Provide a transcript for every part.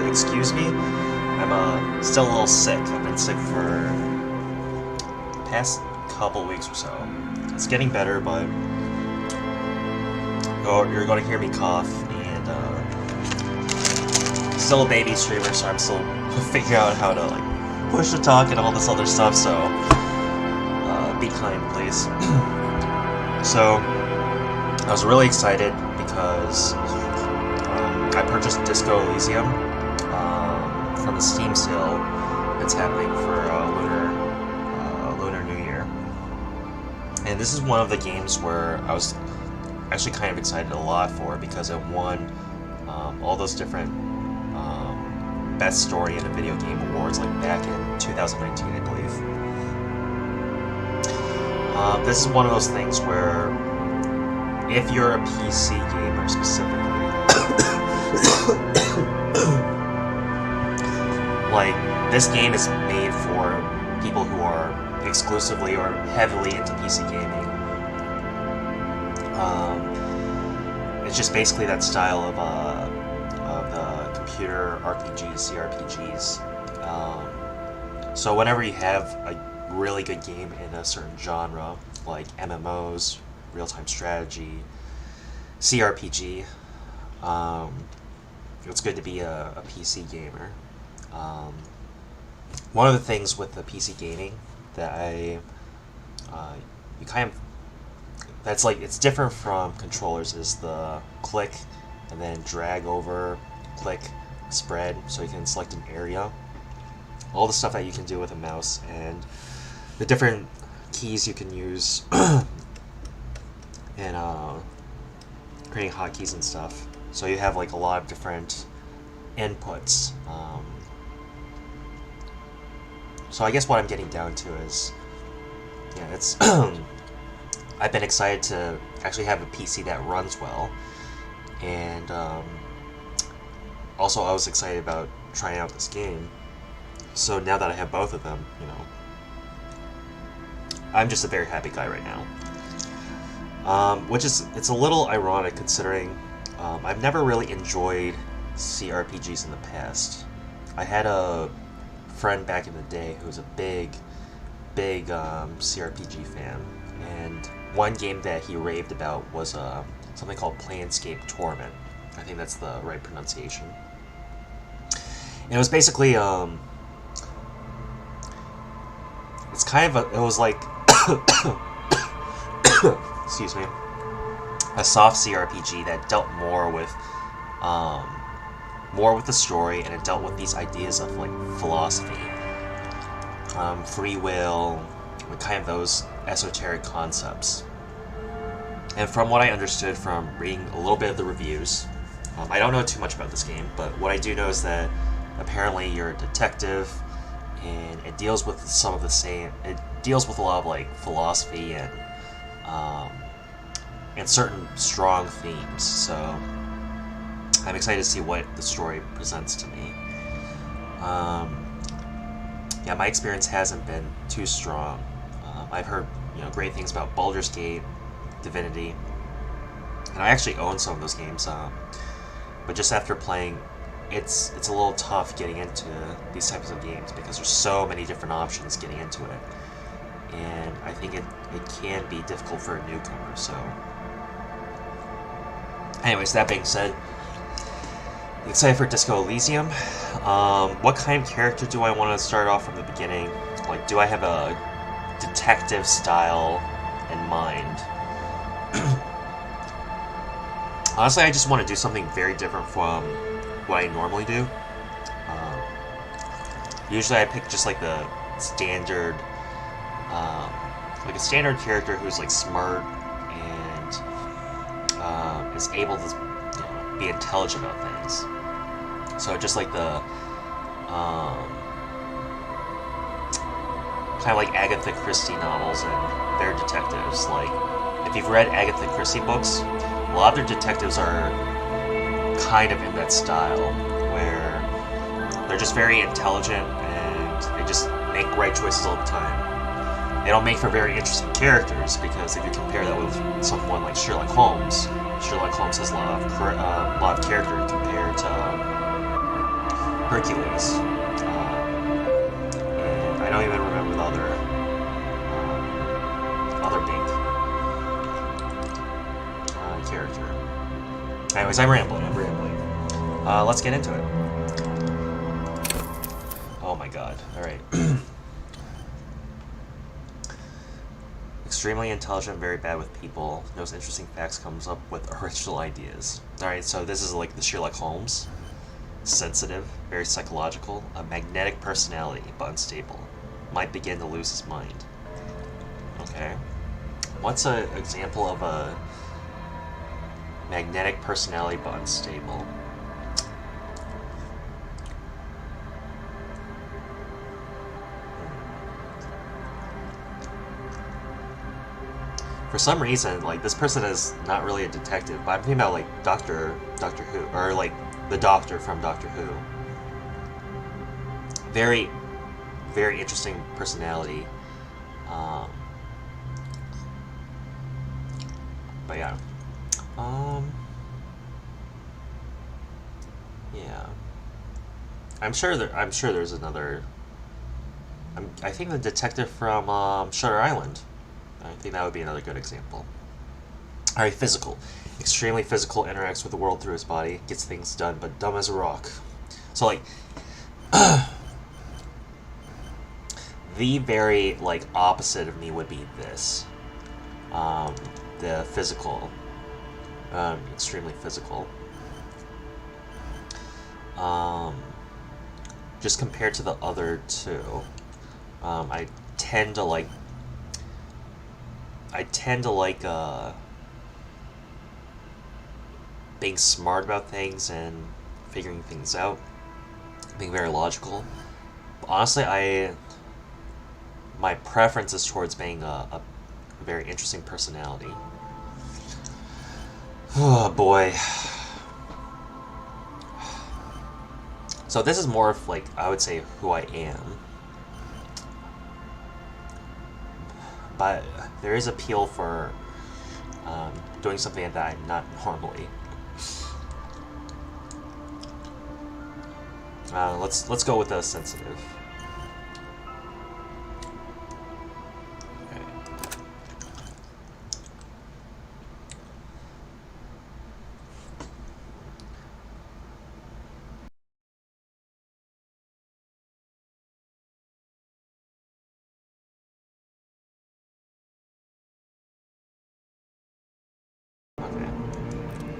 excuse me. I'm still a little sick. I've been sick for the past couple weeks or so. It's getting better, but you're going to hear me cough, and still a baby streamer, so I'm still figuring out how to like push to talk and all this other stuff. So be kind, please. So I was really excited because I purchased Disco Elysium from the Steam sale that's happening for Lunar New Year. And this is one of the games where I was actually kind of excited a lot for, because it won all those different Best Story in a Video Game awards, like back in 2019, I believe. This is one of those things where, if you're a PC gamer specifically, like, this game is made for people who are exclusively or heavily into PC gaming. It's just basically that style of the computer RPGs, CRPGs. So whenever you have a really good game in a certain genre, like MMOs, real-time strategy, CRPG, it's good to be a PC gamer. One of the things with the PC gaming that you kind of, that's like, it's different from controllers, is the click and then drag over, click, spread, so you can select an area. All the stuff that you can do with a mouse, and the different keys you can use and creating hotkeys and stuff. So you have like a lot of different inputs. So I guess what I'm getting down to is, yeah, it's I've been excited to actually have a PC that runs well, and also I was excited about trying out this game. So now that I have both of them, you know, I'm just a very happy guy right now. It's a little ironic considering I've never really enjoyed CRPGs in the past. I had a friend back in the day who was a big CRPG fan, and one game that he raved about was something called Planescape Torment. I think that's the right pronunciation. And it was basically it's kind of it was like excuse me, a soft CRPG that dealt more with the story, and it dealt with these ideas of like philosophy, free will, and kind of those esoteric concepts. And from what I understood from reading a little bit of the reviews, I don't know too much about this game, but what I do know is that apparently you're a detective, and it deals with some of the same. It deals with a lot of like philosophy and certain strong themes. So I'm excited to see what the story presents to me. Yeah, my experience hasn't been too strong. I've heard, you know, great things about Baldur's Gate, Divinity, and I actually own some of those games. But just after playing, it's a little tough getting into these types of games because there's so many different options getting into it, and I think it can be difficult for a newcomer. So, anyways, that being said, excited for Disco Elysium. What kind of character do I want to start off from the beginning? Like, do I have a detective style in mind? Honestly, I just want to do something very different from what I normally do. Usually I pick just like the standard, like a standard character who's like smart and is able to, you know, be intelligent about things. So just like the kind of like Agatha Christie novels and their detectives. Like, if you've read Agatha Christie books, a lot of their detectives are kind of in that style, where they're just very intelligent and they just make right choices all the time. They don't make for very interesting characters, because if you compare that with someone like Sherlock Holmes has a lot of character compared to Hercules. And I don't even remember the other big character. Anyways, I'm rambling. Let's get into it. Oh my god. Alright. Extremely intelligent, very bad with people, knows interesting facts, comes up with original ideas. Alright, so this is like the Sherlock Holmes. Sensitive, very psychological, a magnetic personality, but unstable. Might begin to lose his mind. Okay. What's an example of a magnetic personality but unstable? For some reason, like, this person is not really a detective, but I'm thinking about, like, Doctor Who, or, like, the Doctor from Doctor Who. Very, very interesting personality. But yeah. Yeah. I'm sure there's another. I think the detective from Shutter Island. I think that would be another good example. Alright, physical. Extremely physical, interacts with the world through his body, gets things done, but dumb as a rock. So, like, the very, like, opposite of me would be this. The physical. Extremely physical. Just compared to the other two, I tend to like being smart about things and figuring things out, being very logical. But honestly, my preference is towards being a very interesting personality. Oh boy. So this is more of, like, I would say who I am. But there is appeal for doing something that I'm not normally. Let's go with the sensitive.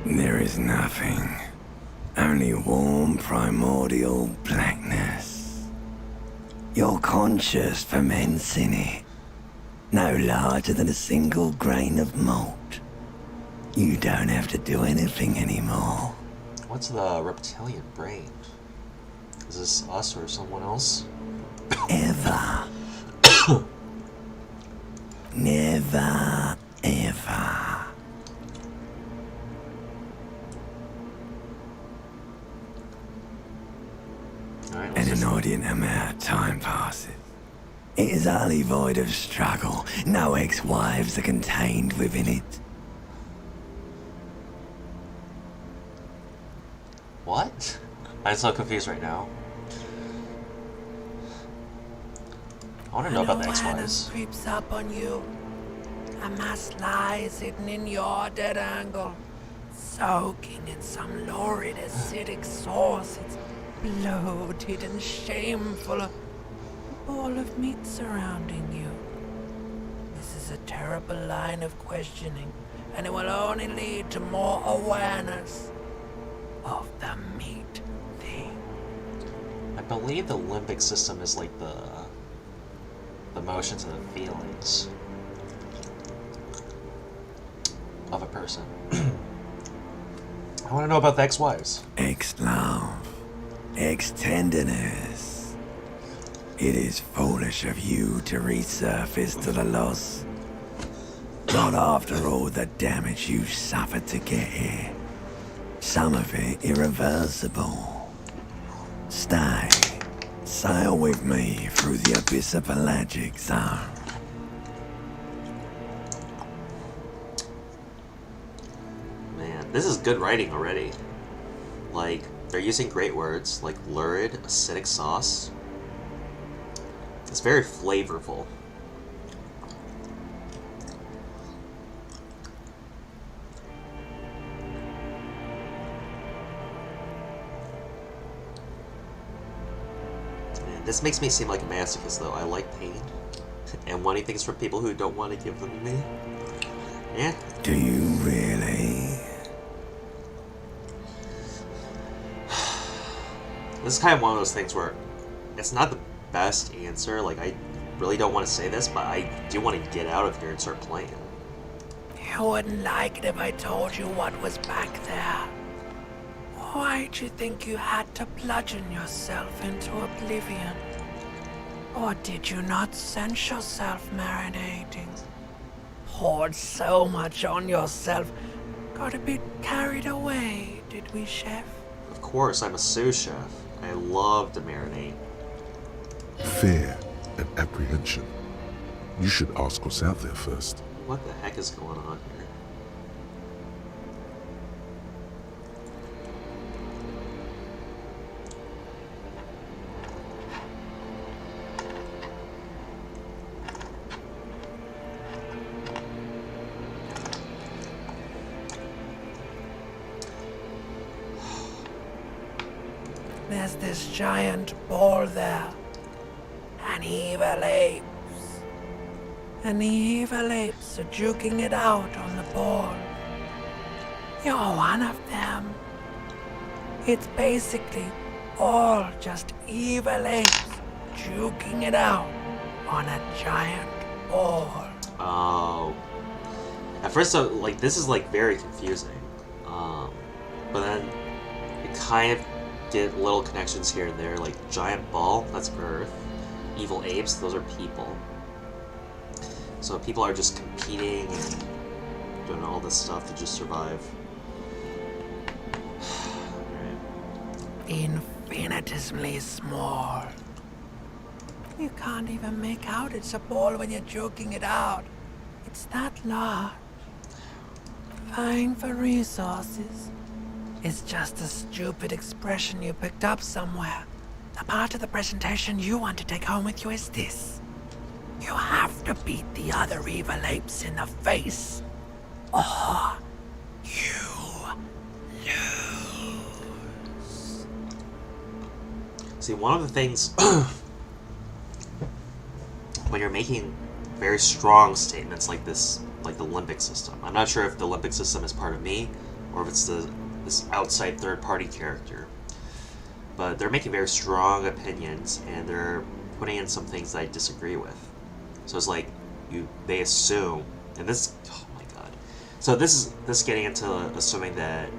There is nothing, only warm primordial blackness. You're conscious ferments in it, no larger than a single grain of malt. You don't have to do anything anymore. What's the reptilian brain? Is this us or someone else? Ever. Never, ever. An inordinate amount of time passes. It is utterly void of struggle. No ex-wives are contained within it. What? I'm so confused right now. I want to know about the ex-wives. Creeps up on you. A mass lies hidden in your dead angle, soaking in some lurid acidic sauce. It's bloated and shameful. A ball of meat surrounding you. This is a terrible line of questioning, and it will only lead to more awareness of the meat thing. I believe the limbic system is like the motions and the feelings of a person. I want to know about the ex-wives. Ex-love. Ex-tenderness. It is foolish of you to resurface to the loss. Not after all the damage you suffered to get here. Some of it irreversible. Stay. Sail with me through the abyss of pelagic zone. Man, this is good writing already. Like, They're using great words like lurid, acidic sauce. It's very flavorful. And this makes me seem like a masochist, though. I like pain and wanting things from people who don't want to give them to me. Yeah. Do you really? This is kind of one of those things where it's not the best answer. Like, I really don't want to say this, but I do want to get out of here and start playing. You wouldn't like it if I told you what was back there. Why'd you think you had to bludgeon yourself into oblivion? Or did you not sense yourself marinating? Poured so much on yourself, got a bit carried away, did we, chef? Of course, I'm a sous chef. I love to marinate. Fear and apprehension. You should ask what's out there first. What the heck is going on here? There's this giant ball there. An evil apes. And the evil apes are juking it out on the ball. You're one of them. It's basically all just evil apes juking it out on a giant ball. Oh. At first, like, this is, like, very confusing. But then you kind of get little connections here and there, like giant ball, that's Earth. Evil apes, those are people. So people are just competing and doing all this stuff to just survive. Infinitesimally small. You can't even make out it's a ball when you're joking it out. It's that large. Vying for resources is just a stupid expression you picked up somewhere. The part of the presentation you want to take home with you is this. You have to beat the other evil apes in the face, or you lose. See, one of the things when you're making very strong statements like this, like the limbic system, I'm not sure if the limbic system is part of me or if it's this outside third-party character, but they're making very strong opinions and they're putting in some things that I disagree with. So it's like they assume, and this, oh my god. So this is getting into assuming that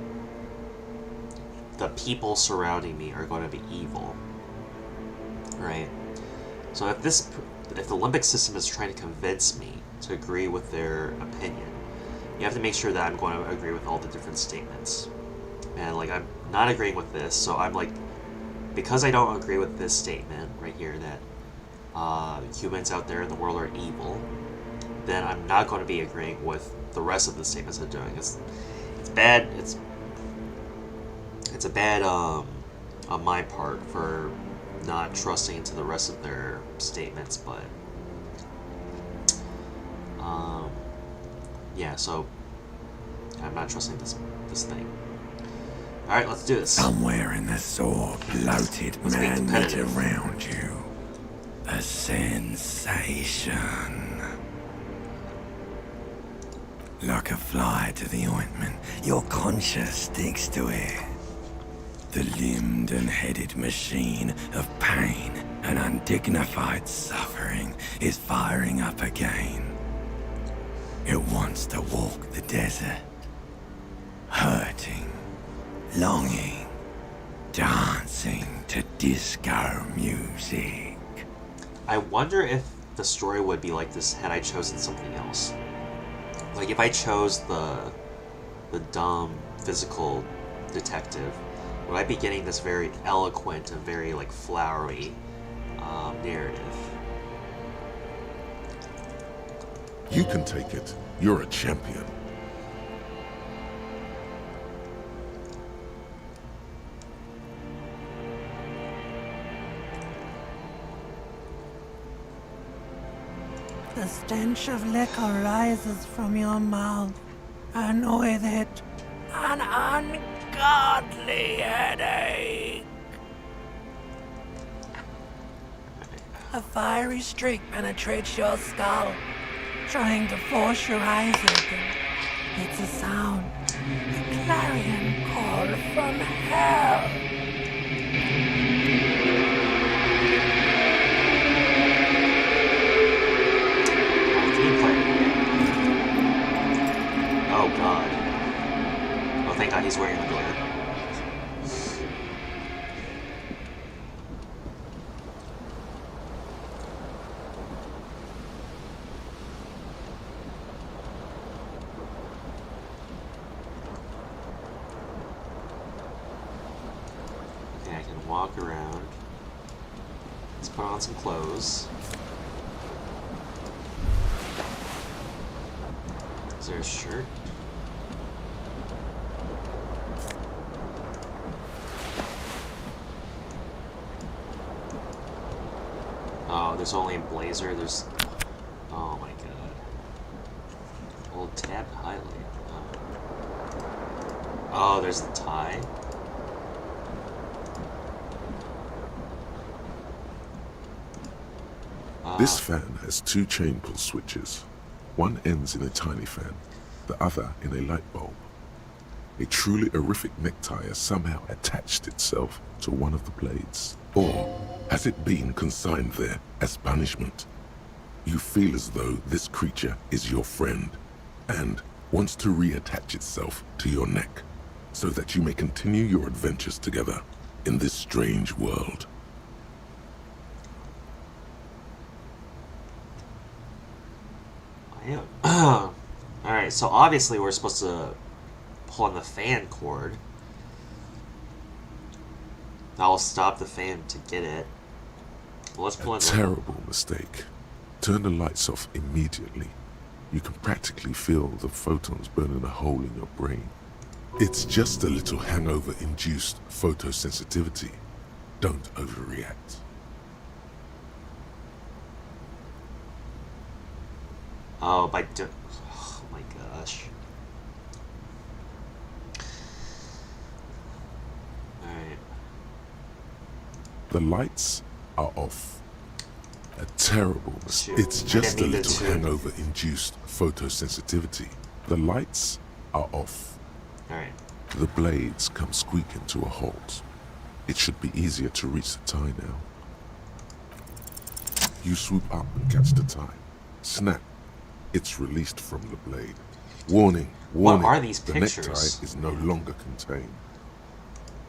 the people surrounding me are going to be evil, right? So if the limbic system is trying to convince me to agree with their opinion, you have to make sure that I'm going to agree with all the different statements. And like, I'm not agreeing with this, so I'm like, because I don't agree with this statement right here that humans out there in the world are evil, then I'm not going to be agreeing with the rest of the statements they're doing. It's bad. It's a bad on my part for not trusting into the rest of their statements, but yeah. So I'm not trusting this thing. All right, let's do this. Somewhere in the sore, bloated Let's be man meat competitive. around you. A sensation. Like a fly to the ointment, your conscience sticks to it. The limbed and headed machine of pain and undignified suffering is firing up again. It wants to walk the desert, hurting, longing, dancing to disco music. I wonder if the story would be like this had I chosen something else. Like if I chose the dumb physical detective, would I be getting this very eloquent and very like flowery narrative? You can take it. You're a champion. The stench of liquor rises from your mouth, and with it, an ungodly headache. A fiery streak penetrates your skull, trying to force your eyes open. It's a sound, a clarion call from hell. Oh god. Oh, thank god he's wearing the glare. Okay, I can walk around. Let's put on some clothes. Is there a shirt? Oh, there's only a blazer. There's... Oh my god. Old tab highlight. Oh, there's the tie. This fan has two chain pull switches. One ends in a tiny fan, the other in a light bulb. A truly horrific necktie has somehow attached itself to one of the blades. Or has it been consigned there as punishment? You feel as though this creature is your friend and wants to reattach itself to your neck so that you may continue your adventures together in this strange world. Alright, so obviously we're supposed to pull on the fan cord. I'll stop the fan to get it. Well, let's pull in. Terrible mistake. Turn the lights off immediately. You can practically feel the photons burning a hole in your brain. It's just a little hangover-induced photosensitivity. Don't overreact. Oh, oh my gosh. Alright. The lights are off. A terrible mistake. Shoot, It's I just a didn't mean little to. hangover-induced photosensitivity. The lights are off. Alright. The blades come squeaking to a halt. It should be easier to reach the tie now. You swoop up and catch the tie. Snap. It's released from the blade. Warning, warning. What are these the pictures? necktie is no longer contained.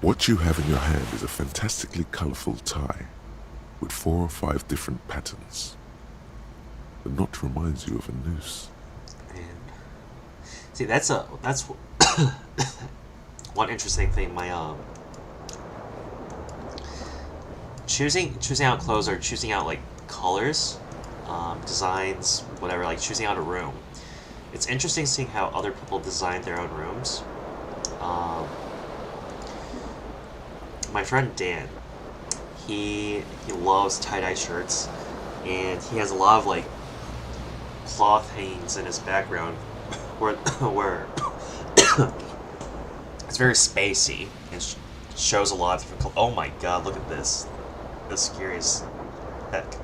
What you have in your hand is a fantastically colorful tie with 4 or 5 different patterns. The knot reminds you of a noose. And see, that's one interesting thing. My choosing out clothes or choosing out like colors, designs, whatever, like choosing out a room. It's interesting seeing how other people design their own rooms. My friend Dan, he loves tie-dye shirts, and he has a lot of like cloth hangings in his background where it's very spacey and shows a lot of different. Oh my god! Look at this. That's scary as heck.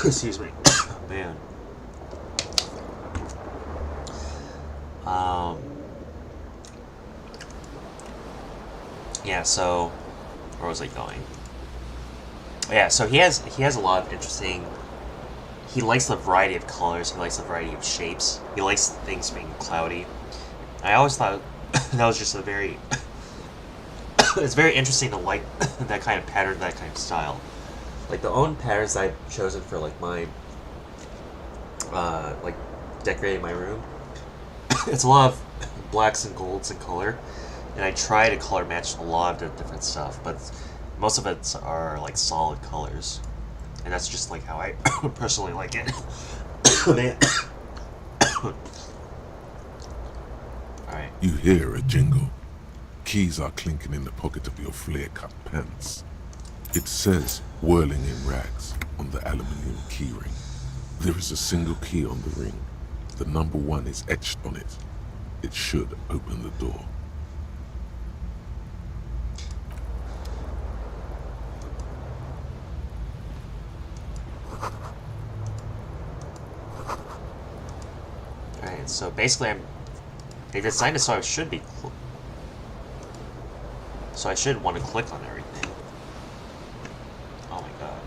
Excuse me, man. Yeah. So, where was I going? Yeah. So he has a lot of interesting. He likes the variety of colors. He likes the variety of shapes. He likes things being cloudy. I always thought that was just a very. It's very interesting to like that kind of pattern, that kind of style. Like the own patterns I've chosen for like my, like decorating my room. It's a lot of blacks and golds in color, and I try to color match a lot of the different stuff, but most of it are like solid colors, and that's just like how I personally like it. Man. All right. You hear a jingle. Keys are clinking in the pocket of your flare-cut pants. It says whirling in rags on the aluminium keyring. There is a single key on the ring. The number 1 is etched on it. It should open the door. Alright, so basically they designed it so I should be... So I should want to click on everything. Oh my god.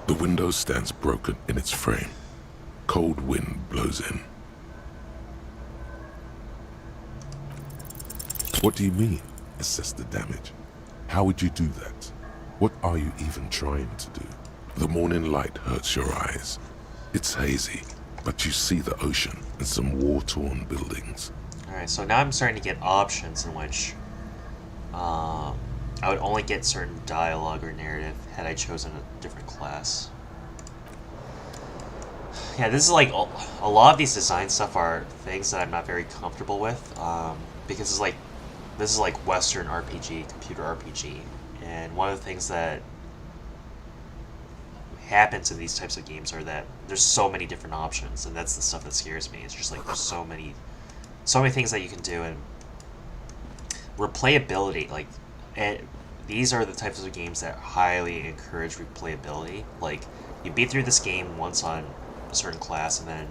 The window stands broken in its frame. Cold wind blows in. What do you mean, assess the damage? How would you do that? What are you even trying to do? The morning light hurts your eyes. It's hazy, but you see the ocean and some war-torn buildings. Alright, so now I'm starting to get options in which I would only get certain dialogue or narrative had I chosen a different class. Yeah, this is like a lot of these design stuff are things that I'm not very comfortable with, because it's like this is like Western RPG, computer RPG, and one of the things that happens in these types of games are that there's so many different options, and that's the stuff that scares me. It's just like there's so many things that you can do, and replayability, like, these are the types of games that highly encourage replayability. Like, you beat through this game once on a certain class, and then,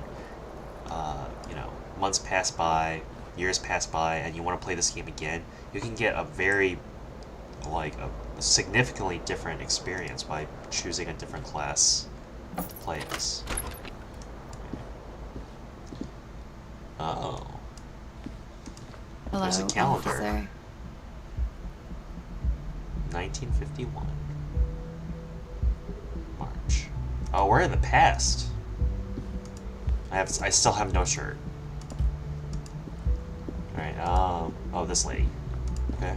you know, months pass by, years pass by, and you want to play this game again, you can get a very, like, a significantly different experience by choosing a different class to play as. Oh. Hello, There's a calendar. officer. 1951. March. Oh, we're in the past. I still have no shirt. Alright, oh, this lady. Okay.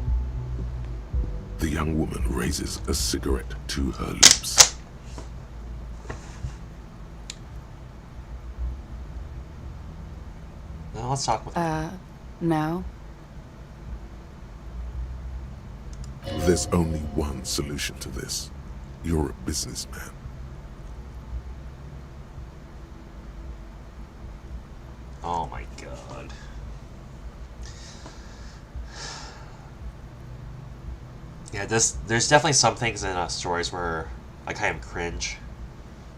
The young woman raises a cigarette to her lips. Now let's talk with No. There's only one solution to this. You're a businessman. Oh my god. Yeah, there's definitely some things in stories where I kind of cringe.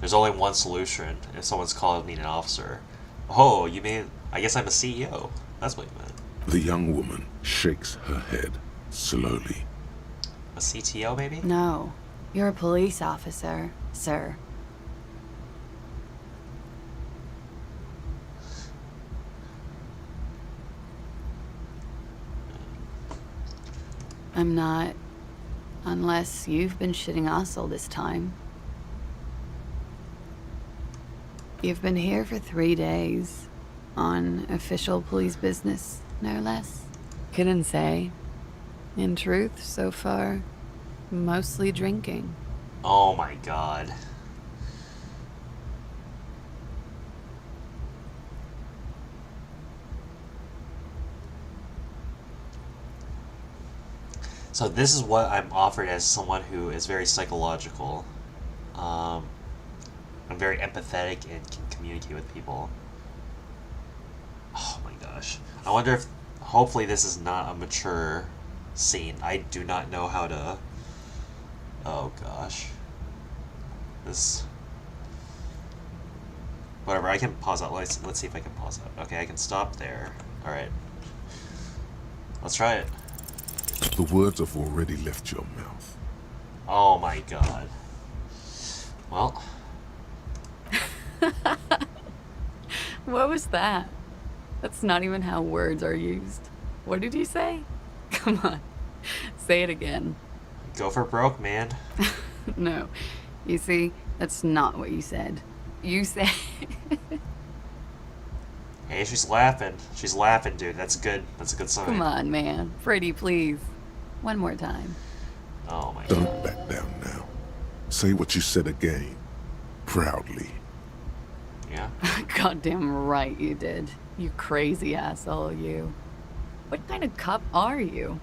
There's only one solution if someone's calling me an officer. Oh, you mean, I guess I'm a CEO. That's what you meant. The young woman shakes her head slowly. A CTO, maybe? No. You're a police officer, sir. I'm not. Unless you've been shitting us all this time. You've been here for 3 days. On official police business, no less. Couldn't say. In truth, so far, mostly drinking. Oh my god. So this is what I'm offered as someone who is very psychological. I'm very empathetic and can communicate with people. Oh my gosh. I wonder if, hopefully this is not a mature scene. I do not know how to, oh gosh. This, whatever, I can pause out. Let's see if I can pause out. Okay, I can stop there. Alright. Let's try it. The words have already left your mouth. Oh my god. Well. What was that? That's not even how words are used. What did you say? Come on, say it again. Go for broke, man. No, you see, that's not what you said. You said... Hey, she's laughing. She's laughing, dude. That's good. That's a good sign. Come on, man. Pretty, please. One more time. Oh my god. Don't back down now. Say what you said again. Proudly. Yeah? Goddamn right you did. You crazy asshole, you. What kind of cop are you?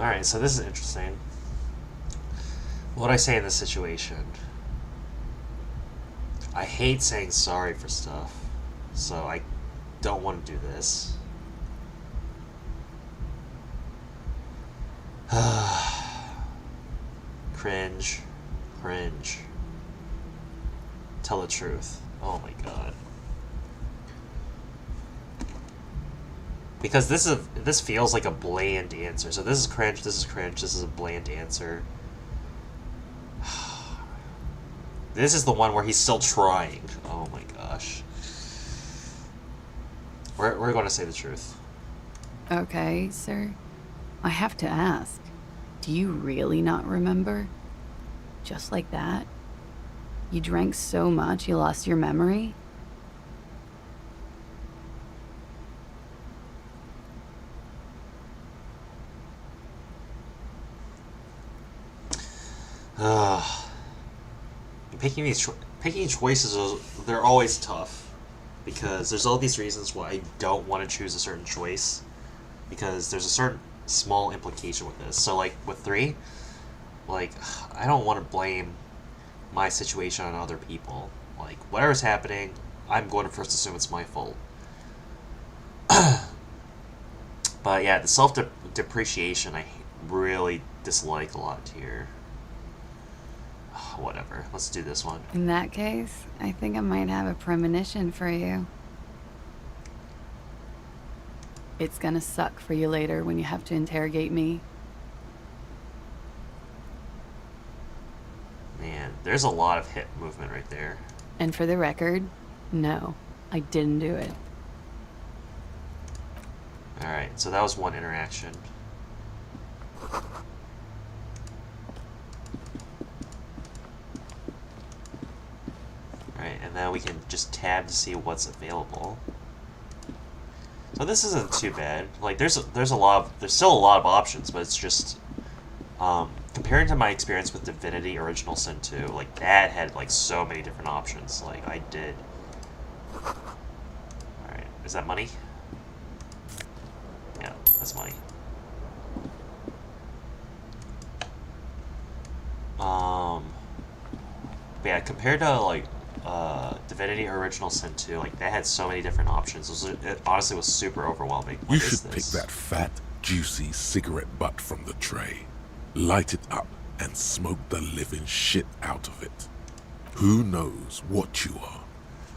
Alright, so this is interesting. What do I say in this situation? I hate saying sorry for stuff, so I don't want to do this. Cringe. Cringe. Tell the truth. Oh my god. Because this feels like a bland answer. So this is cringe, this is a bland answer. This is the one where he's still trying. Oh my gosh. We're going to say the truth. Okay, sir. I have to ask. Do you really not remember? Just like that? You drank so much you lost your memory? Picking choices, they're always tough. Because there's all these reasons why I don't want to choose a certain choice. Because there's a certain small implication with this. So, like, with 3, like, I don't want to blame my situation on other people. Like, whatever's happening, I'm going to first assume it's my fault. But yeah, the self-depreciation I really dislike a lot here. Whatever, let's do this one. In that case, I think I might have a premonition for you. It's gonna suck for you later when you have to interrogate me. Man, there's a lot of hip movement right there. And for the record, no, I didn't do it. Alright, so that was one interaction. Alright, and now we can just tab to see what's available. So this isn't too bad. Like, there's still a lot of options, but it's just comparing to my experience with Divinity Original Sin 2, like that had like so many different options. Like I did. Alright, is that money? Yeah, that's money. But yeah, compared to like Divinity Original Sin 2, like that had so many different options. It honestly was super overwhelming. You should pick that fat, juicy cigarette butt from the tray, light it up, and smoke the living shit out of it. Who knows what you are?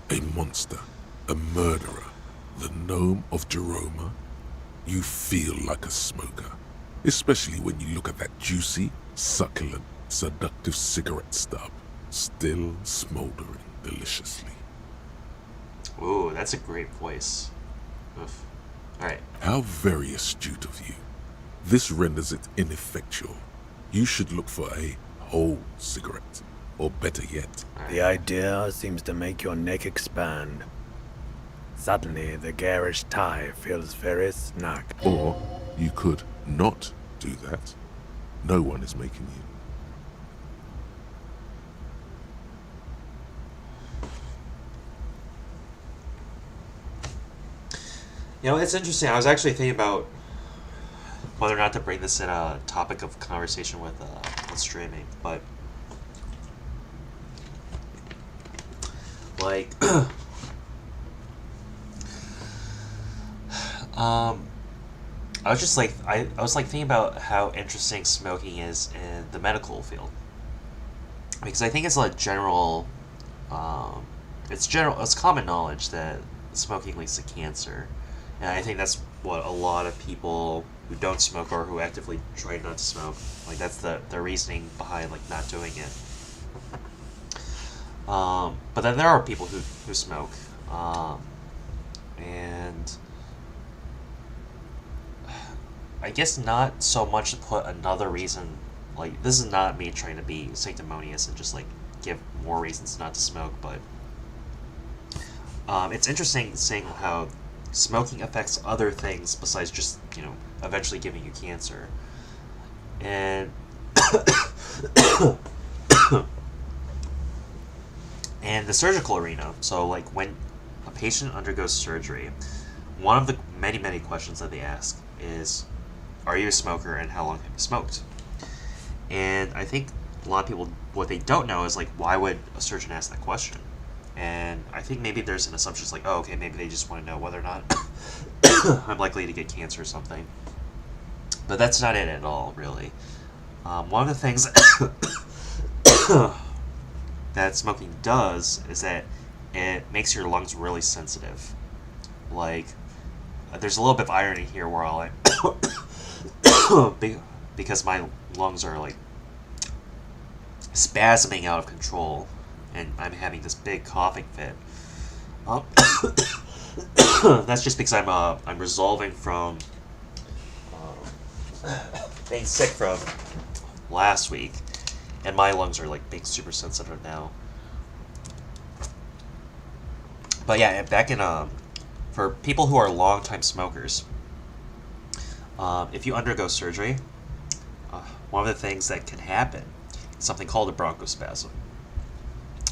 A monster, a murderer, the gnome of Jeroma? You feel like a smoker, especially when you look at that juicy, succulent, seductive cigarette stub, still smoldering deliciously. Ooh, that's a great voice. Oof. Alright. How very astute of you. This renders it ineffectual. You should look for a whole cigarette, or better yet. The idea seems to make your neck expand. Suddenly, the garish tie feels very snug. Or you could not do that. No one is making you. You know, it's interesting. I was actually thinking about whether or not to bring this in a topic of conversation with streaming, but like, I was just like, I was like thinking about how interesting smoking is in the medical field, because I think it's like general, it's common knowledge that smoking leads to cancer. And I think that's what a lot of people who don't smoke or who actively try not to smoke, like that's the reasoning behind like not doing it. But then there are people who smoke, and I guess not so much to put another reason, like this is not me trying to be sanctimonious and just like give more reasons not to smoke, but it's interesting seeing how smoking affects other things besides just, you know, eventually giving you cancer. And and the surgical arena, so like when a patient undergoes surgery, one of the many questions that they ask is, are you a smoker and how long have you smoked? And I think a lot of people, what they don't know is like, why would a surgeon ask that question? And I think maybe there's an assumption like, oh, okay, maybe they just want to know whether or not I'm likely to get cancer or something. But that's not it at all, really. One of the things that smoking does is that it makes your lungs really sensitive. Like, there's a little bit of irony here where I'll because my lungs are like spasming out of control, and I'm having this big coughing fit. That's just because I'm resolving from being sick from last week, and my lungs are like being super sensitive now. But yeah, back in for people who are long-time smokers, if you undergo surgery, one of the things that can happen is something called a bronchospasm.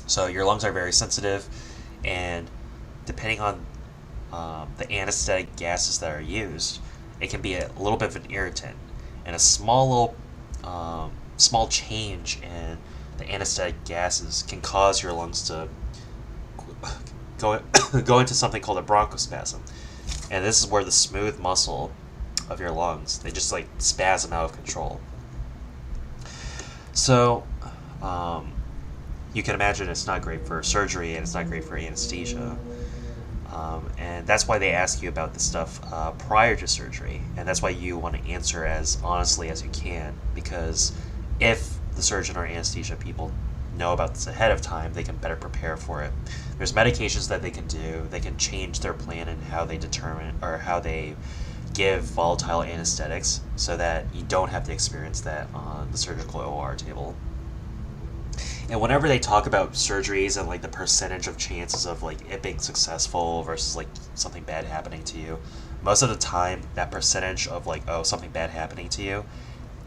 So your lungs are very sensitive, and depending on the anesthetic gases that are used, it can be a little bit of an irritant, and a small change in the anesthetic gases can cause your lungs to go into something called a bronchospasm. And this is where the smooth muscle of your lungs, they just like spasm out of control. So you can imagine it's not great for surgery, and it's not great for anesthesia. And that's why they ask you about this stuff prior to surgery, and that's why you want to answer as honestly as you can, because if the surgeon or anesthesia people know about this ahead of time, they can better prepare for it. There's medications that they can do. They can change their plan and how they determine or how they give volatile anesthetics so that you don't have to experience that on the surgical OR table. And whenever they talk about surgeries and like the percentage of chances of like it being successful versus like something bad happening to you, most of the time that percentage of like, oh, something bad happening to you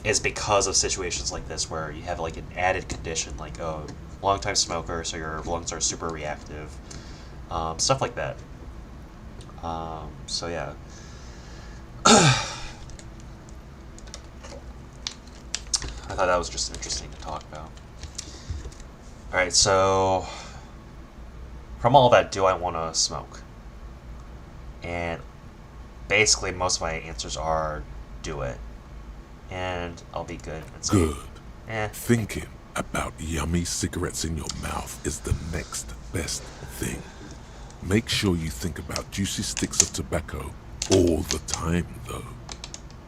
is because of situations like this where you have like an added condition like, oh, long-time smoker, so your lungs are super reactive, stuff like that. So yeah. I thought that was just interesting to talk about. Alright, so from all that, do I want to smoke? And basically most of my answers are do it. And I'll be good. Good. Thinking about yummy cigarettes in your mouth is the next best thing. Make sure you think about juicy sticks of tobacco all the time, though.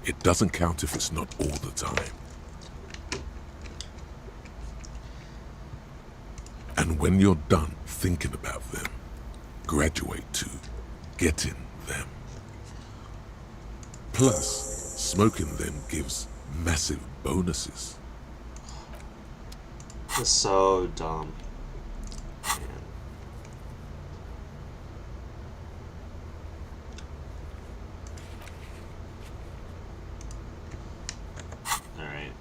It doesn't count if it's not all the time. And when you're done thinking about them, graduate to getting them. Plus, smoking them gives massive bonuses. This is so dumb. Man. Alright.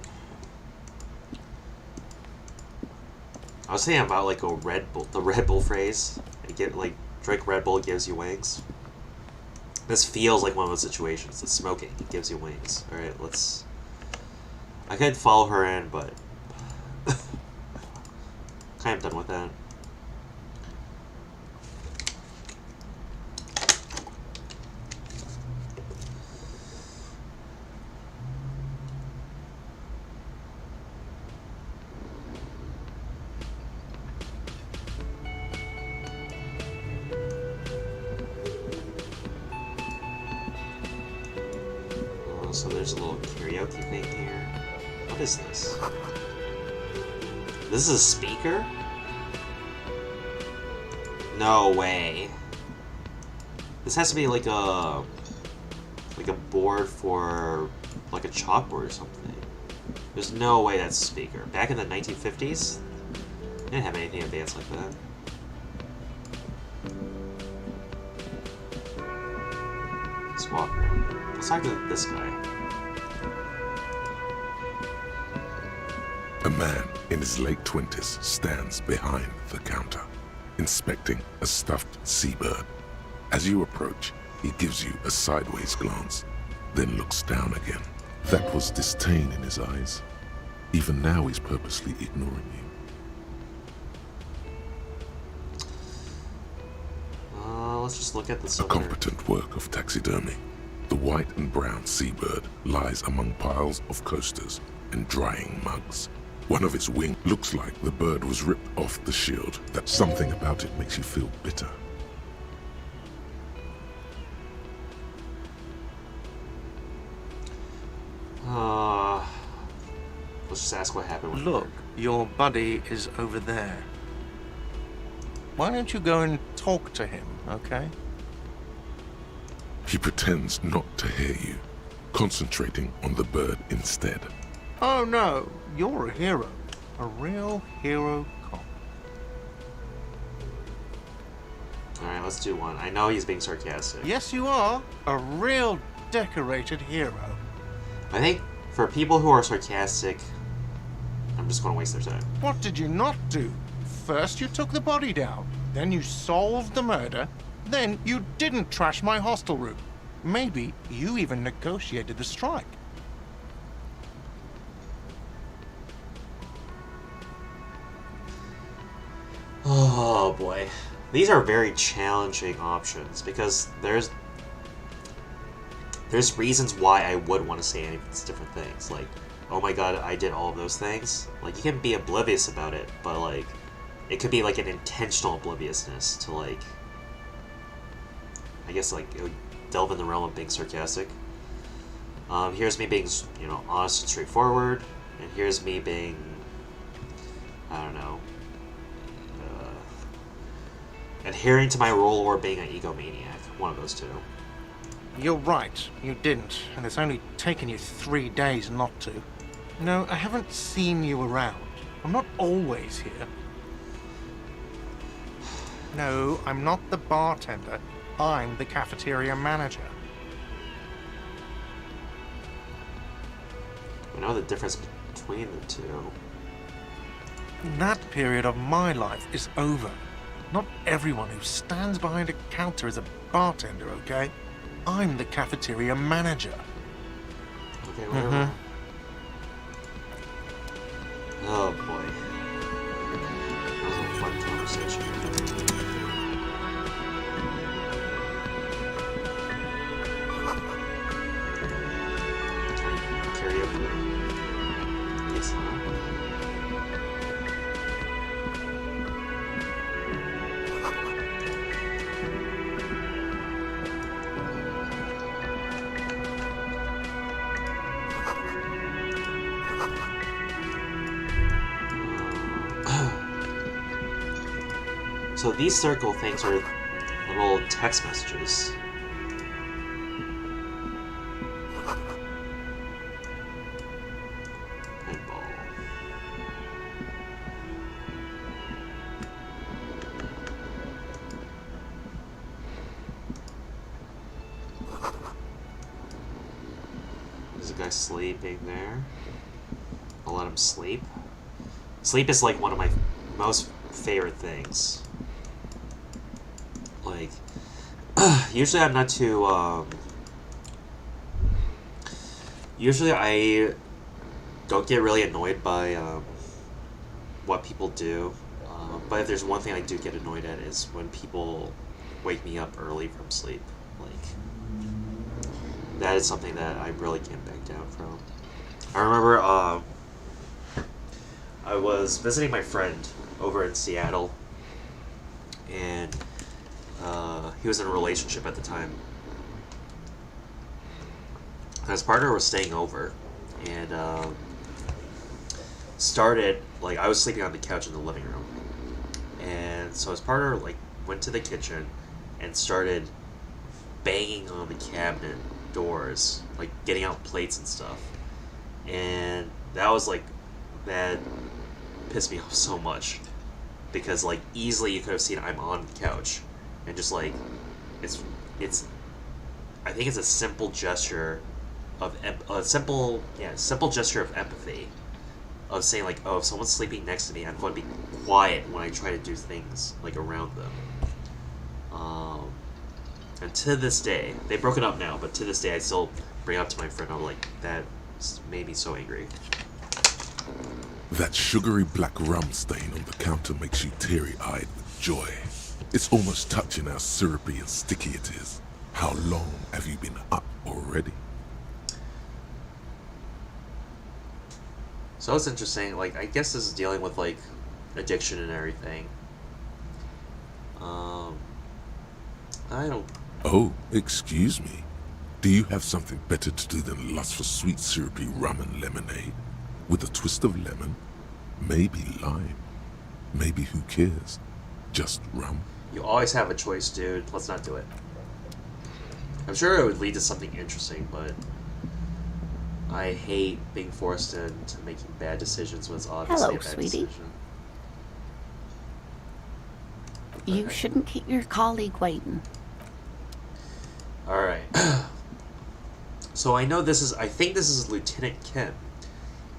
I was thinking about like a Red Bull, the Red Bull phrase. You get like, drink Red Bull gives you wings. This feels like one of those situations. That smoking gives you wings. Alright, let's... I could follow her in, but... kind of done with that. Oh, so there's a little karaoke thing here. What is this? This is a speaker? No way. This has to be like a board for like a chalkboard or something. There's no way that's a speaker. Back in the 1950s, they didn't have anything advanced like that. Let's walk around. Let's talk to this guy. A man in his late 20s stands behind the counter, inspecting a stuffed seabird. As you approach, he gives you a sideways glance, then looks down again. That was disdain in his eyes. Even now he's purposely ignoring you. Let's just look at this A over here. competent work of taxidermy. The white and brown seabird lies among piles of coasters and drying mugs. One of its wings looks like the bird was ripped off the shield. That something about it makes you feel bitter. Let's just ask what happened with Look, your buddy is over there. Why don't you go and talk to him, okay? He pretends not to hear you, concentrating on the bird instead. Oh no, you're a hero. A real hero cop. Alright, let's do one. I know he's being sarcastic. Yes, you are. A real decorated hero. I think for people who are sarcastic, I'm just going to waste their time. What did you not do? First you took the body down, then you solved the murder, then you didn't trash my hostel room. Maybe you even negotiated the strike. Oh boy. These are very challenging options because there's reasons why I would want to say different things. Like, oh my god, I did all of those things. Like, you can be oblivious about it, but like, it could be like an intentional obliviousness to like, I guess like, it would delve in the realm of being sarcastic. Here's me being, you know, honest and straightforward, and here's me being, I don't know, adhering to my role or being an egomaniac. One of those two. You're right, you didn't, and it's only taken you 3 days not to. No, I haven't seen you around. I'm not always here. No, I'm not the bartender. I'm the cafeteria manager. I know the difference between the two. That period of my life is over. Not everyone who stands behind a counter is a bartender, okay? I'm the cafeteria manager. Okay, whatever. Oh boy. That was a fun conversation. Can I carry over? Yes, not. So these circle things are little text messages. Pinball. There's a guy sleeping there. I'll let him sleep. Sleep is like one of my most favorite things. Like, usually I'm not too, usually I don't get really annoyed by, what people do, but if there's one thing I do get annoyed at is when people wake me up early from sleep. Like, that is something that I really can't back down from. I remember, I was visiting my friend over in Seattle, and he was in a relationship at the time. His partner was staying over, and started, like, I was sleeping on the couch in the living room, and so his partner, like, went to the kitchen and started banging on the cabinet doors, like, getting out plates and stuff, and that was, like, that pissed me off so much, because, like, easily you could have seen I'm on the couch, and just, like, it's I think it's a simple gesture of simple gesture of empathy, of saying, like, oh, if someone's sleeping next to me, I'm going to be quiet when I try to do things, like, around them. And to this day, they've broken up now, but to this day I still bring up to my friend, I'm like, that made me so angry. That sugary black rum stain on the counter makes you teary-eyed with joy. It's almost touching how syrupy and sticky it is. How long have you been up already? So it's interesting, like, I guess this is dealing with, like, addiction and everything. I don't... Oh, excuse me. Do you have something better to do than lust for sweet syrupy rum and lemonade? With a twist of lemon? Maybe lime? Maybe who cares? Just rum? You always have a choice, dude. Let's not do it. I'm sure it would lead to something interesting, but... I hate being forced into making bad decisions when it's obviously Hello, a bad sweetie. decision. You shouldn't keep your colleague waiting. Alright. So I know this is... I think this is Lieutenant Kim.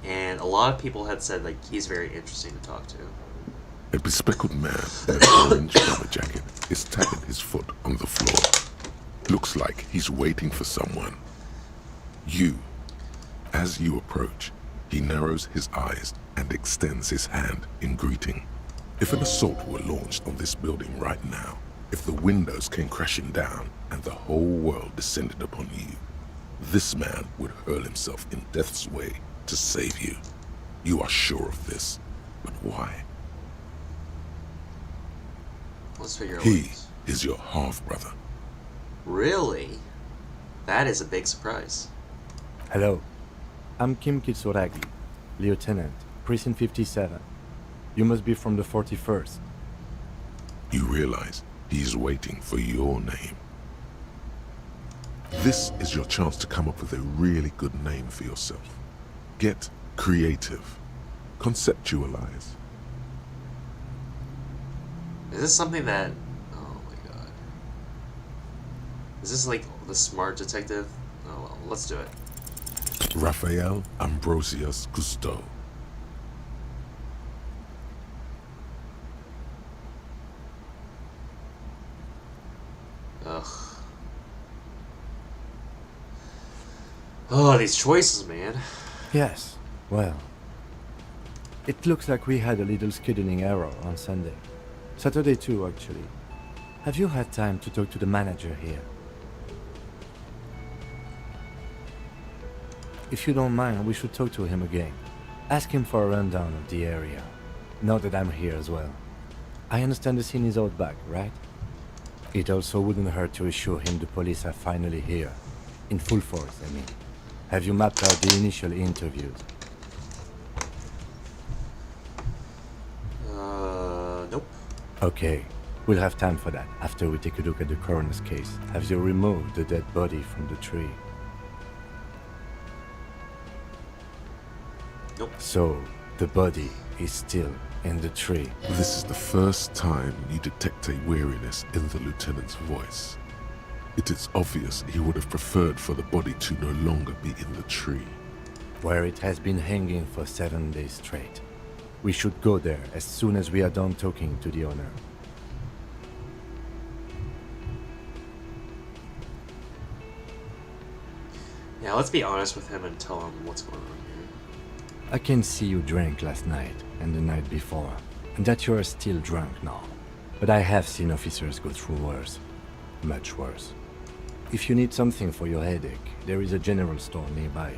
And a lot of people had said, like, he's very interesting to talk to. A bespectacled man in an orange rubber jacket is tapping his foot on the floor. Looks like he's waiting for someone. You. As you approach, he narrows his eyes and extends his hand in greeting. If an assault were launched on this building right now, if the windows came crashing down and the whole world descended upon you, this man would hurl himself in death's way to save you. You are sure of this, but why? Let's figure out He what is your half-brother. Really? That is a big surprise. Hello, I'm Kim Kitsuragi, Lieutenant, Precinct 57. You must be from the 41st. You realize he is waiting for your name. This is your chance to come up with a really good name for yourself. Get creative. Conceptualize. Is this something that... Oh my god. Is this like the smart detective? Oh well, let's do it. Raphael Ambrosius Cousteau. Ugh. Oh, these choices, man. Yes, well. It looks like we had a little scheduling error on Sunday. Saturday too, actually. Have you had time to talk to the manager here? If you don't mind, we should talk to him again. Ask him for a rundown of the area. Now that I'm here as well. I understand the scene is out back, right? It also wouldn't hurt to assure him the police are finally here. In full force, I mean. Have you mapped out the initial interviews? Nope. Okay, we'll have time for that after we take a look at the coroner's case. Have you removed the dead body from the tree? Nope. So, the body is still in the tree. This is the first time you detect a weariness in the lieutenant's voice. It is obvious he would have preferred for the body to no longer be in the tree. Where it has been hanging for 7 days straight. We should go there as soon as we are done talking to the owner. Yeah, let's be honest with him and tell him what's going on here. I can see you drank last night and the night before, and that you are still drunk now. But I have seen officers go through worse. Much worse. If you need something for your headache, there is a general store nearby.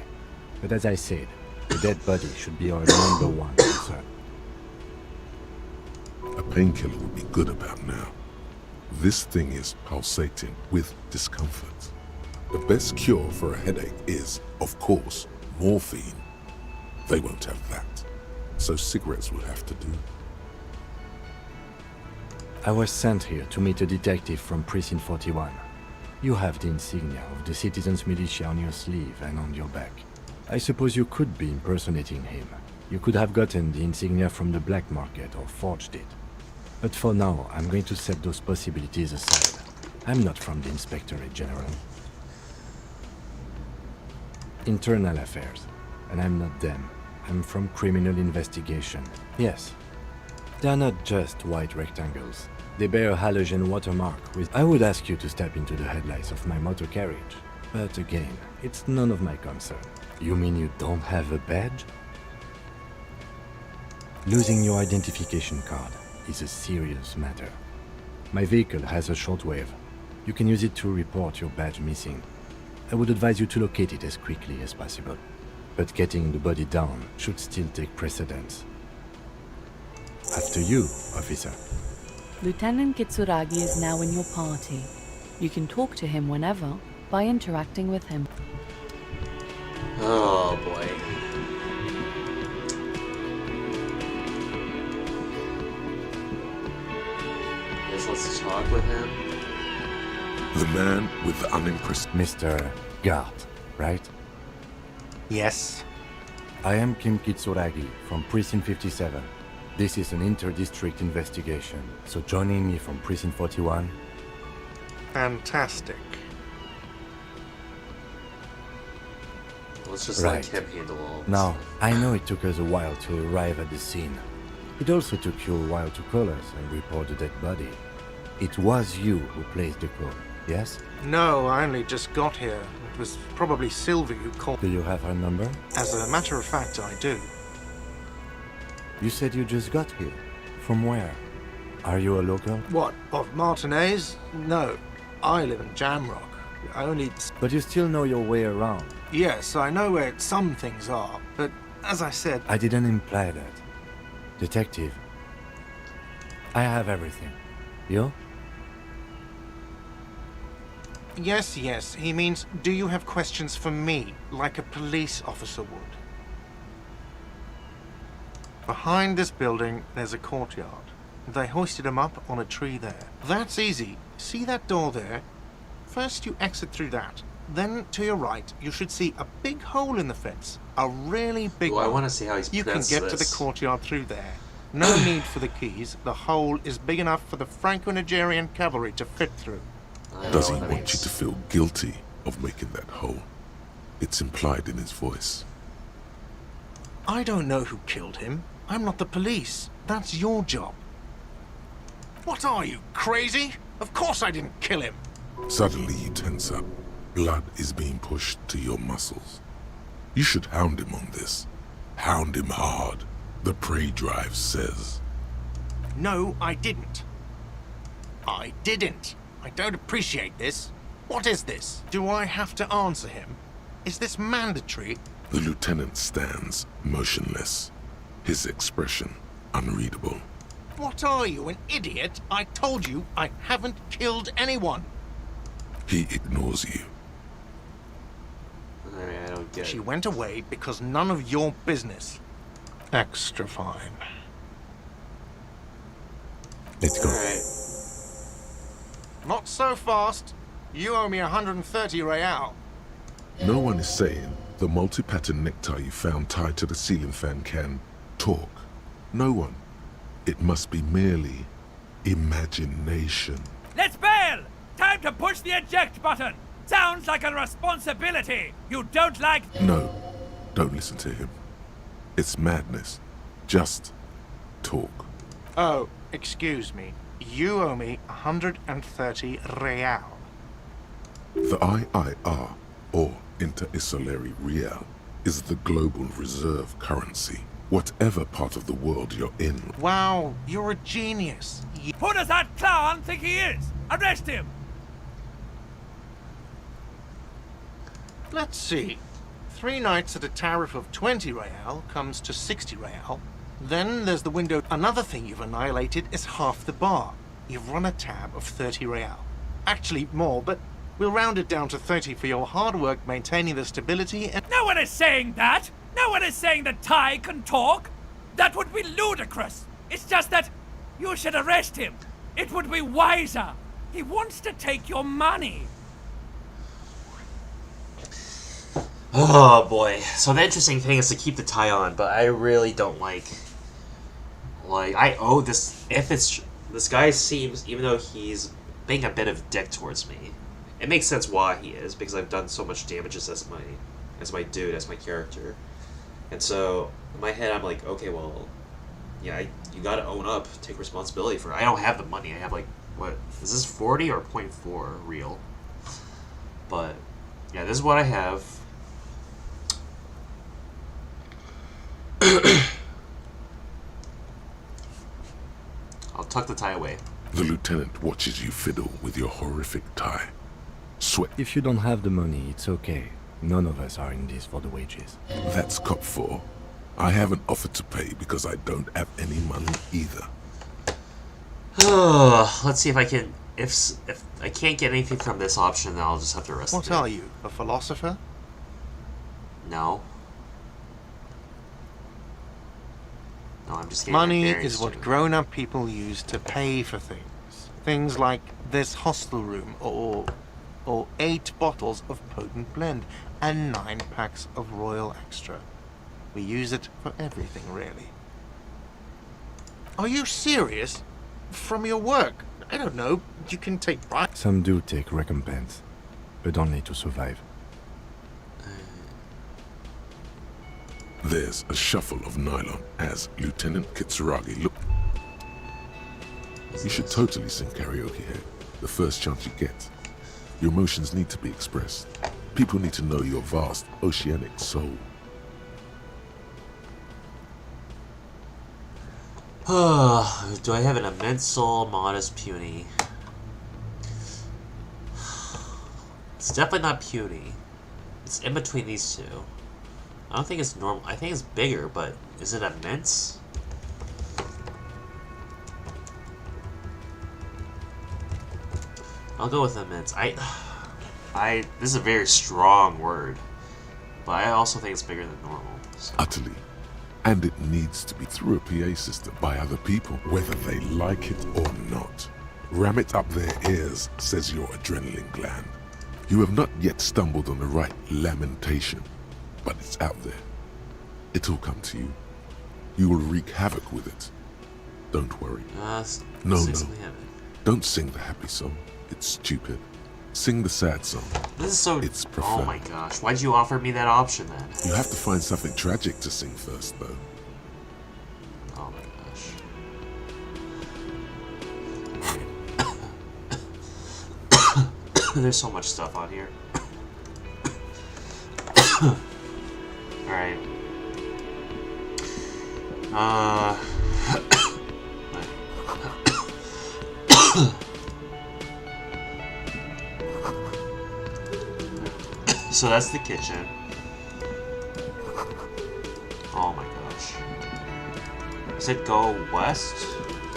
But as I said, the dead body should be our #1 concern. A painkiller would be good about now. This thing is pulsating with discomfort. The best cure for a headache is, of course, morphine. They won't have that, so cigarettes will have to do. I was sent here to meet a detective from Precinct 41. You have the insignia of the Citizens Militia on your sleeve and on your back. I suppose you could be impersonating him. You could have gotten the insignia from the black market or forged it. But for now, I'm going to set those possibilities aside. I'm not from the Inspectorate General. Internal affairs. And I'm not them. I'm from criminal investigation. Yes. They're not just white rectangles. They bear a halogen watermark with... I would ask you to step into the headlights of my motor carriage. But again, it's none of my concern. You mean you don't have a badge? Losing your identification card is a serious matter. My vehicle has a shortwave. You can use it to report your badge missing. I would advise you to locate it as quickly as possible. But getting the body down should still take precedence. After you, officer. Lieutenant Kitsuragi is now in your party. You can talk to him whenever by interacting with him. Oh boy. Guess let's talk with him. The man with the unimpressed... Mr. Gart, right? Yes. I am Kim Kitsuragi from Precinct 57. This is an inter-district investigation, so joining me from Precinct 41... Fantastic. Let's just Right. let him handle all of this. Now, I know it took us a while to arrive at the scene. It also took you a while to call us and report the dead body. It was you who placed the call, yes? No, I only just got here. It was probably Sylvie who called. Do you have her number? As a matter of fact, I do. You said you just got here. From where? Are you a local? What, of Martinez? No, I live in Jamrock. I only... But you still know your way around. Yes, I know where some things are, but as I said... I didn't imply that. Detective, I have everything. You? Yes, he means, do you have questions for me, like a police officer would? Behind this building, there's a courtyard. They hoisted him up on a tree there. That's easy. See that door there? First you exit through that. Then, to your right, you should see a big hole in the fence. A really big Well, I one. want to see how he's You can get to the courtyard through there. No need for the keys. The hole is big enough for the Franco-Nigerian cavalry to fit through. Does he want you to feel guilty of making that hole? It's implied in his voice. I don't know who killed him. I'm not the police. That's your job. What are you, crazy? Of course I didn't kill him. Suddenly you tense up. Blood is being pushed to your muscles. You should hound him on this. Hound him hard. The prey drive says. No, I didn't. I didn't. I don't appreciate this. What is this? Do I have to answer him? Is this mandatory? The lieutenant stands motionless. His expression unreadable. What are you, an idiot? I told you I haven't killed anyone. He ignores you. I don't get She it. went away because none of your business. Extra fine. Let's go. Alright. Not so fast. You owe me 130 real. No one is saying the multi-pattern necktie you found tied to the ceiling fan can talk. No one. It must be merely imagination. Let's bail! Time to push the eject button! Sounds like a responsibility you don't like. No, don't listen to him. It's madness. Just talk. Oh, excuse me. You owe me 130 real. The IIR, or Inter-Isolary Real, is the global reserve currency. Whatever part of the world you're in. Wow, you're a genius. Who does that clown think he is? Arrest him! Let's see. 3 nights at a tariff of 20 real comes to 60 real. Then there's the window. Another thing you've annihilated is half the bar. You've run a tab of 30 real. Actually more, but we'll round it down to 30 for your hard work maintaining the stability and... No one is saying that! No one is saying that Ty can talk! That would be ludicrous! It's just that you should arrest him! It would be wiser! He wants to take your money! Oh boy. So the interesting thing is to keep the tie on, but I really don't like I owe this. If it's this guy seems, even though he's being a bit of a dick towards me, it makes sense why he is, because I've done so much damages as my dude, as my character. And so in my head I'm like, okay, well, yeah, you gotta own up, take responsibility for it. I don't have the money. I have like, what is this, 40 or 0.4 real? But Yeah, this is what I have. I'll tuck the tie away. The lieutenant watches you fiddle with your horrific tie. Sweat. If you don't have the money, it's okay. None of us are in this for the wages. That's cop 4. I haven't offered to pay because I don't have any money either. Let's see if I can. If I can't get anything from this option, then I'll just have to rest. What are you, a philosopher? No. No, I'm just getting Money my is what bearings grown-up people use to pay for things. Things like this hostel room, or 8 bottles of potent blend, and 9 packs of Royal Extra. We use it for everything, really. Are you serious? From your work? I don't know. You can take bribes. Some do take recompense, but only to survive. There's a shuffle of nylon as Lieutenant Kitsuragi look. You should totally sing karaoke here, the first chance you get. Your emotions need to be expressed. People need to know your vast, oceanic soul. Do I have an immense soul, modest, puny? It's definitely not puny. It's in between these two. I don't think it's normal. I think it's bigger, but is it immense? I'll go with immense. This is a very strong word, but I also think it's bigger than normal. So. Utterly. And it needs to be through a PA system by other people, whether they like it or not. Ram it up their ears, says your adrenaline gland. You have not yet stumbled on the right lamentation, but it's out there. It'll come to you. You will wreak havoc with it. Don't worry. No. Don't sing the happy song. It's stupid. Sing the sad song. This is so... It's profound. Oh my gosh. Why'd you offer me that option then? You have to find something tragic to sing first, though. Oh my gosh. There's so much stuff on here. Alright. So that's the kitchen. Oh my gosh. Does it go west?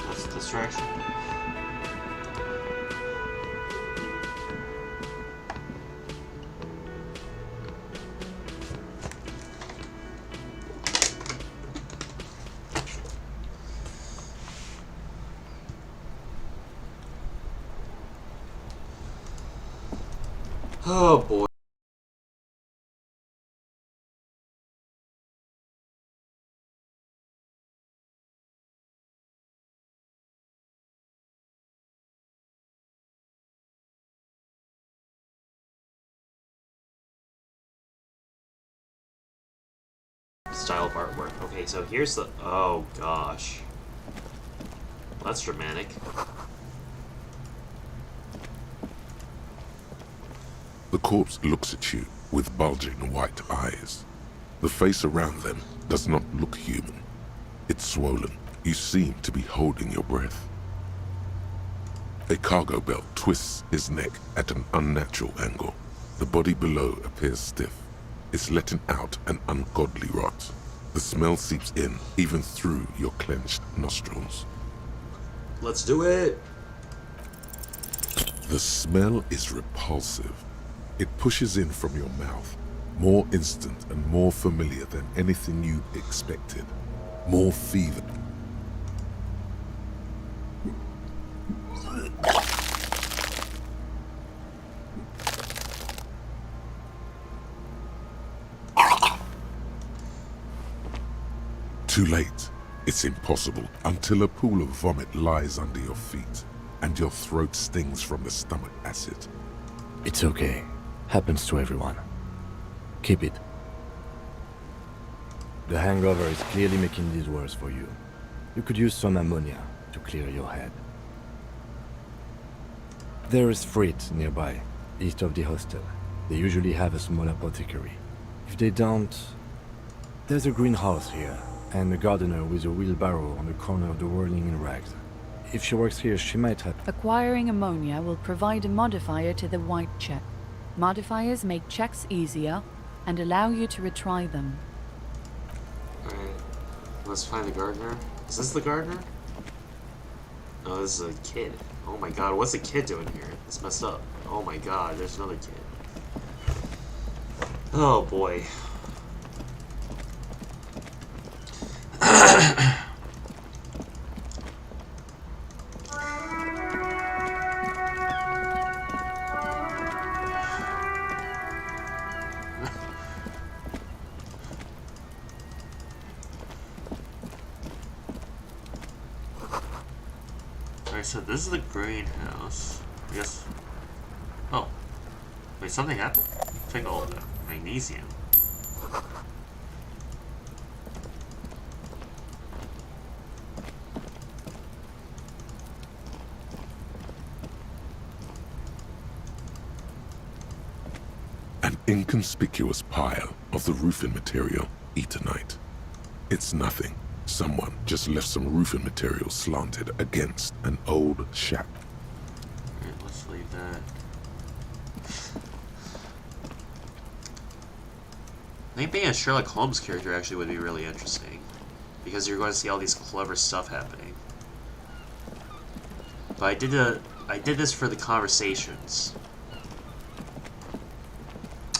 That's this direction. Oh boy. Style of artwork. Okay, so here's the... Oh, gosh. That's dramatic. The corpse looks at you with bulging white eyes. The face around them does not look human. It's swollen. You seem to be holding your breath. A cargo belt twists his neck at an unnatural angle. The body below appears stiff. It's letting out an ungodly rot. The smell seeps in, even through your clenched nostrils. Let's do it! The smell is repulsive. It pushes in from your mouth, more instant and more familiar than anything you expected. More fever. Too late. It's impossible until a pool of vomit lies under your feet and your throat stings from the stomach acid. It's okay. Happens to everyone. Keep it. The hangover is clearly making this worse for you. You could use some ammonia to clear your head. There is freight nearby, east of the hostel. They usually have a small apothecary. If they don't... There's a greenhouse here, and a gardener with a wheelbarrow on the corner of the whirling in rags. If she works here, she might have... Acquiring ammonia will provide a modifier to the white check. Modifiers make checks easier and allow you to retry them. Alright, let's find the gardener. Is this the gardener? No, this is a kid. Oh my god, what's a kid doing here? It's messed up. Oh my god, there's another kid. Oh boy. Alright, so this is the greenhouse. I guess. Oh. Wait, something happened? Take all of the magnesium. An inconspicuous pile of the roofing material, Eternite. It's nothing. Someone just left some roofing material slanted against an old shack. Alright, let's leave that. I think being a Sherlock Holmes character actually would be really interesting. Because you're going to see all these clever stuff happening. But I did this for the conversations.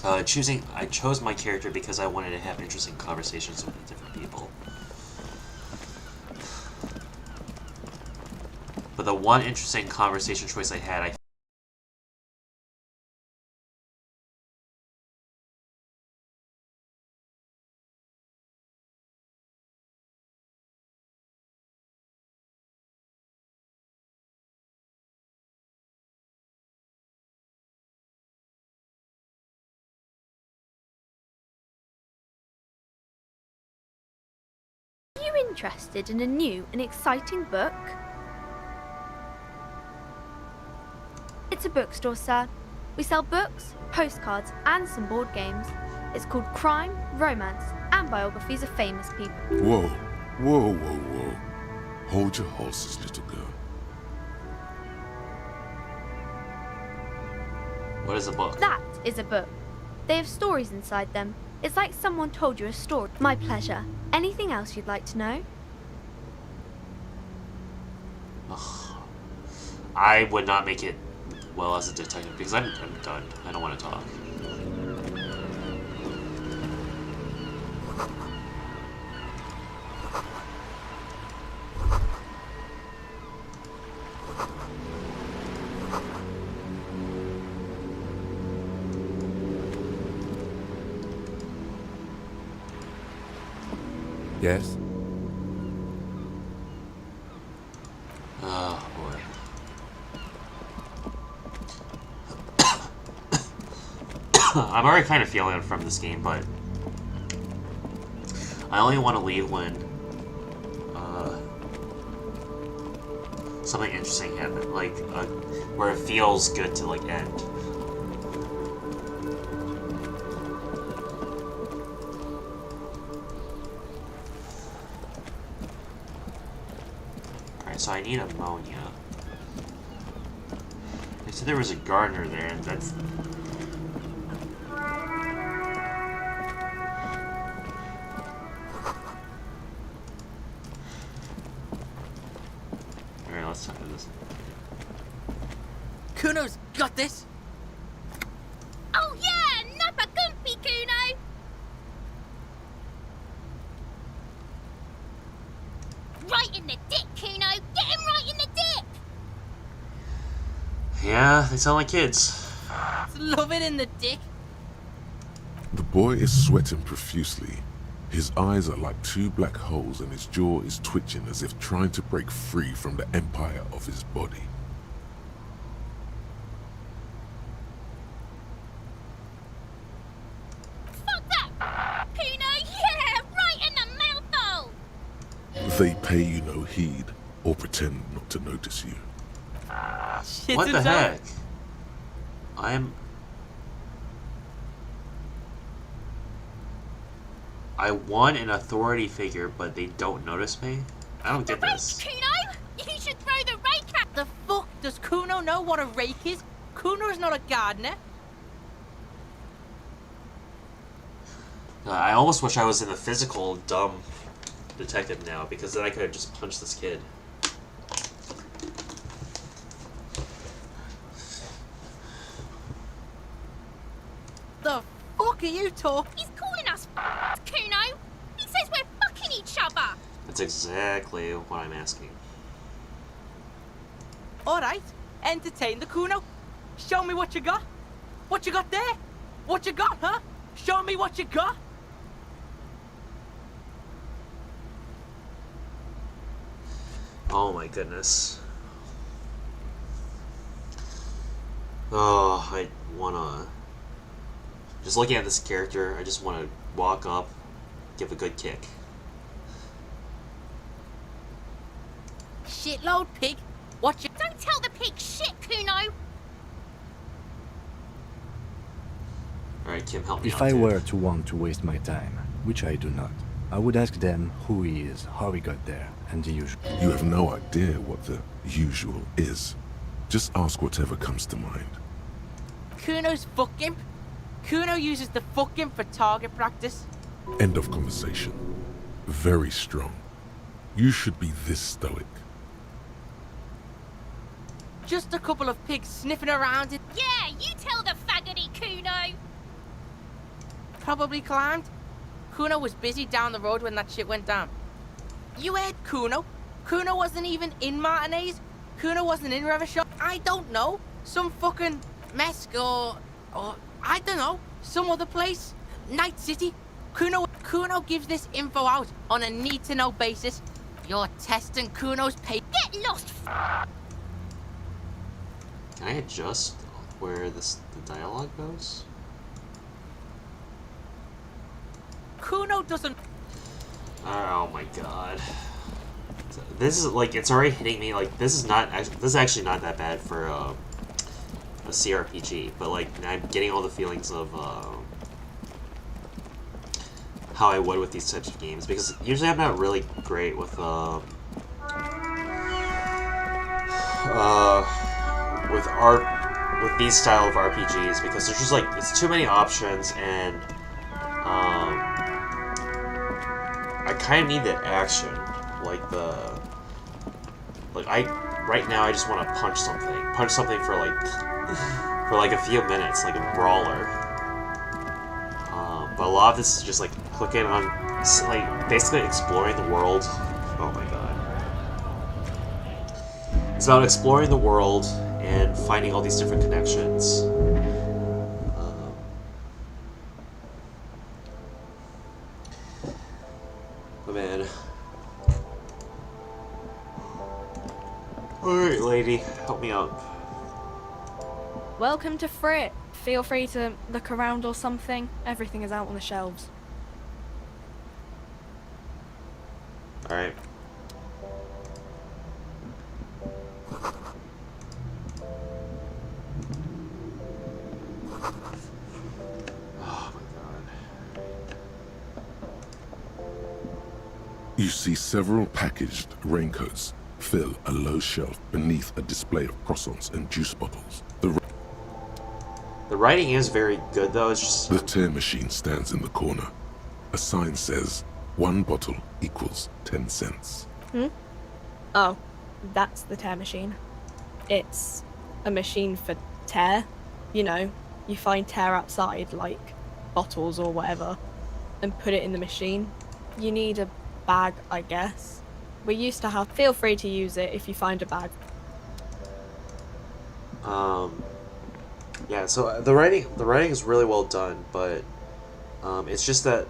I chose my character because I wanted to have interesting conversations with the different people. But the one interesting conversation choice I had, Are you interested in a new and exciting book? It's a bookstore, sir. We sell books, postcards, and some board games. It's called Crime, Romance, and Biographies of Famous People. Whoa, whoa, whoa, whoa. Hold your horses, little girl. what is a book? That is a book. They have stories inside them. It's like someone told you a story. My pleasure. Anything else you'd like to know? Ugh. I would not make it well as a detective because I'm done. I don't want to talk. Yes? Oh boy. I'm already kind of feeling it from this game, but I only want to leave when something interesting happens, like where it feels good to like end. Alright, so I need ammonia. They said there was a gardener there, and that's... Alright, let's try this. Kuno's got this. Oh yeah! Nappa Gumpy, Kuno! Right in the dick, Kuno! Get him right in the dick! Yeah, they sound like kids. Love it in the dick. The boy is sweating profusely. His eyes are like two black holes and his jaw is twitching as if trying to break free from the empire of his body. Fuck that! Kuno, yeah! Right in the mouthhole! They pay you no heed or pretend not to notice you. What the heck? I'm... I want an authority figure, but they don't notice me? I don't get this. Kuno! You should throw the rake at— The fuck? Does Kuno know what a rake is? Kuno's not a gardener. I almost wish I was in the physical dumb detective now, because then I could have just punched this kid. The fuck are you talking? He's calling us Kuno! He says we're fucking each other! That's exactly what I'm asking. Alright, entertain the Kuno. Show me what you got. What you got there? What you got, huh? Show me what you got. Oh my goodness. Oh, I wanna... Just looking at this character, I just wanna walk up, give a good kick. Shitload pig. What you... Don't tell the pig shit, Kuno! Alright, Kim, help me If out, I dude. were to want to waste my time, which I do not, I would ask them who he is, how he got there, and the usual. You have no idea what the usual is. Just ask whatever comes to mind. Kuno's fucking... Kuno uses the fucking for target practice. End of conversation. Very strong. You should be this stoic. Just a couple of pigs sniffing around it. Yeah, you tell the faggoty, Kuno! Probably climbed. Kuno was busy down the road when that shit went down. You heard Kuno? Kuno wasn't even in Martinez. Kuno wasn't in Revachol. I don't know. Some fucking Mesk or I don't know. Some other place. Night City. Kuno gives this info out on a need-to-know basis. You're testing Kuno's pay. Get lost, Can I adjust where the dialogue goes? Kuno doesn't... Oh my god. This is like, it's already hitting me, like, this is actually not that bad for a CRPG, but like, I'm getting all the feelings of how I would with these types of games, because usually I'm not really great with these style of RPGs, because there's just like, it's too many options, and I kind of need the action, right now I just want to punch something for like a few minutes, like a brawler. But a lot of this is just like clicking on, like, basically exploring the world. Oh my god. It's about exploring the world and finding all these different connections. But man. Alright, lady, help me out. Welcome to Frit. Feel free to look around or something. Everything is out on the shelves. Alright. Oh my god. You see several packaged raincoats fill a low shelf beneath a display of croissants and juice bottles. The writing is very good, though. It's just... The tear machine stands in the corner. A sign says, 1 bottle equals 10 cents. Oh, that's the tear machine. It's a machine for tear. You know, you find tear outside, like bottles or whatever, and put it in the machine. You need a bag, I guess. We used to have... Feel free to use it if you find a bag. Yeah, so the writing is really well done, but it's just that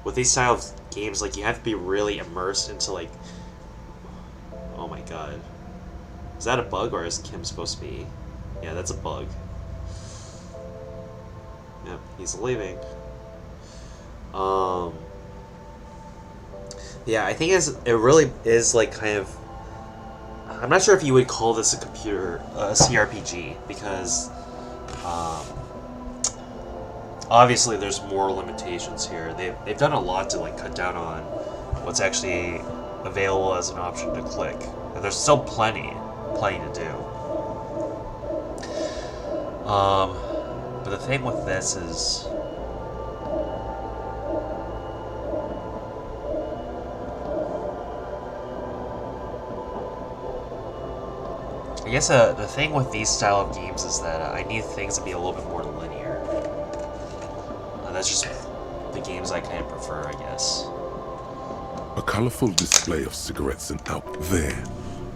with these style of games, like, you have to be really immersed into, like, oh my god, is that a bug, or is Kim supposed to be? Yeah, that's a bug. Yep, he's leaving. Yeah, I think it really is like kind of. I'm not sure if you would call this a CRPG, because obviously there's more limitations here. They've done a lot to like cut down on what's actually available as an option to click. And there's still plenty to do. But the thing with this is, I guess the thing with these style of games is that I need things to be a little bit more linear. And that's just the games I kind of prefer, I guess. A colorful display of cigarettes and out there,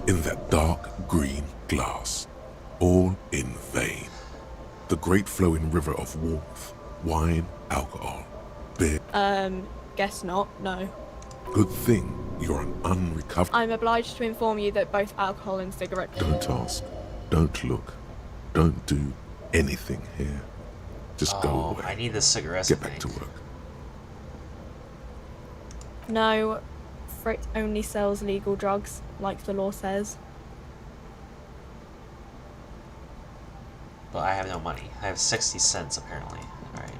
in that dark green glass, all in vain. The great flowing river of warmth, wine, alcohol, beer. Guess not, no. Good thing you're an unrecovered. I'm obliged to inform you that both alcohol and cigarettes. Don't ask, don't look, don't do anything here. Just go away. I need the cigarettes. Get back to work. No, Frick only sells legal drugs, like the law says. But I have no money. I have 60 cents apparently. Alright.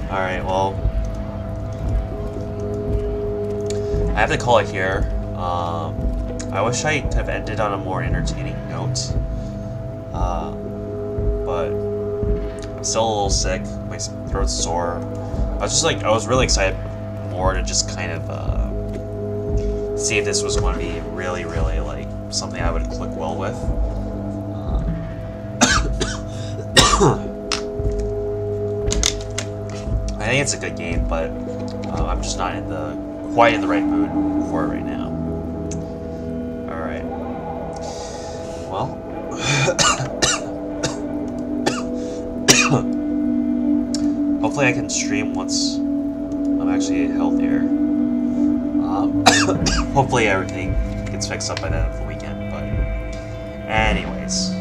Alright, well, I have to call it here. I wish I could have ended on a more entertaining note, but I'm still a little sick. My throat's sore. I was really excited more to just kind of see if this was going to be really, really like something I would click well with. I think it's a good game, but I'm just not quite in the right mood for it right now. Alright. Well. Hopefully I can stream once I'm actually healthier. Hopefully everything gets fixed up by the end of the weekend, but anyways.